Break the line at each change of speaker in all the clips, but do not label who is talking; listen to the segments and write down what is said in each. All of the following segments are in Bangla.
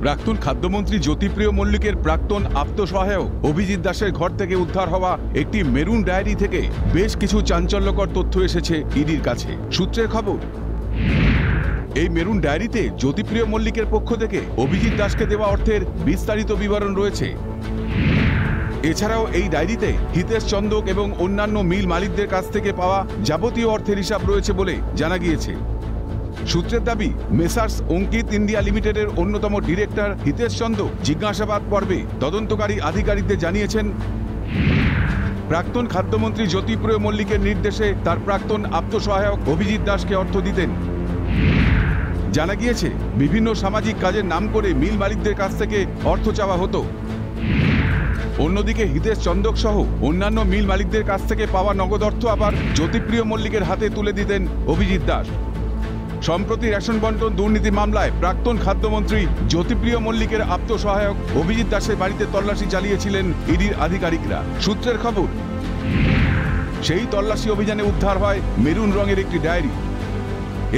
প্রাক্তন খাদ্যমন্ত্রী জ্যোতিপ্রিয় মল্লিকের প্রাক্তন আত্মসহায়ক অভিজিৎ দাসের ঘর থেকে উদ্ধার হওয়া একটি মেরুন ডায়েরি থেকে বেশ কিছু চাঞ্চল্যকর তথ্য এসেছে ইডির কাছে। সূত্রের খবর, এই মেরুন ডায়েরিতে জ্যোতিপ্রিয় মল্লিকের পক্ষ থেকে অভিজিৎ দাসকে দেওয়া অর্থের বিস্তারিত বিবরণ রয়েছে। এছাড়াও এই ডায়েরিতে হিতেশ চন্দক এবং অন্যান্য মিল মালিকদের কাছ থেকে পাওয়া যাবতীয় অর্থের হিসাব রয়েছে বলে জানা গিয়েছে। সূত্রের দাবি, মেসার্স অঙ্কিত ইন্ডিয়া লিমিটেডের অন্যতম ডিরেক্টর হিতেশ চন্দক জিজ্ঞাসাবাদ পর্বে তদন্তকারী আধিকারিকদের জানিয়েছেন, প্রাক্তন খাদ্যমন্ত্রী জ্যোতিপ্রিয় মল্লিকের নির্দেশে তার প্রাক্তন আত্মসহায়ক অভিজিৎ দাসকে অর্থ দিতেন। জানা গিয়েছে, বিভিন্ন সামাজিক কাজের নাম করে মিল মালিকদের কাছ থেকে অর্থ চাওয়া হতো। অন্যদিকে হিতেশ চন্দক সহ অন্যান্য মিল মালিকদের কাছ থেকে পাওয়া নগদ অর্থ আবার জ্যোতিপ্রিয় মল্লিকের হাতে তুলে দিতেন অভিজিৎ দাস। সম্প্রতি রেশন বন্টন দুর্নীতি মামলায় প্রাক্তন খাদ্যমন্ত্রী জ্যোতিপ্রিয় মল্লিকের আত্মসহায়ক অভিজিৎ দাসের বাড়িতে তল্লাশি চালিয়েছিলেন ইডির আধিকারিকরা। সূত্রের খবর, সেই তল্লাশি অভিযানে উদ্ধার হয় মেরুন রঙের একটি ডায়েরি।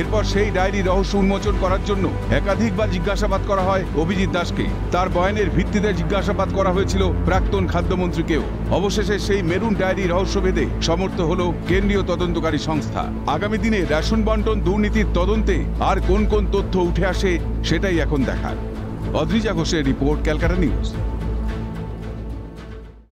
এরপর সেই ডায়েরি রহস্য উন্মোচন করার জন্য একাধিকবার জিজ্ঞাসাবাদ করা হয় অভিজিৎ দাসকে। তার বয়ানের ভিত্তিতে জিজ্ঞাসাবাদ করা হয়েছিল প্রাক্তন খাদ্যমন্ত্রীকেও। অবশেষে সেই মেরুন ডায়েরি রহস্যভেদে সমর্থ হল কেন্দ্রীয় তদন্তকারী সংস্থা। আগামী দিনে রেশন বন্টন দুর্নীতির তদন্তে আর কোন কোন তথ্য উঠে আসে সেটাই এখন দেখার। অদ্রিজা ঘোষের রিপোর্ট, ক্যালকাটা নিউজ।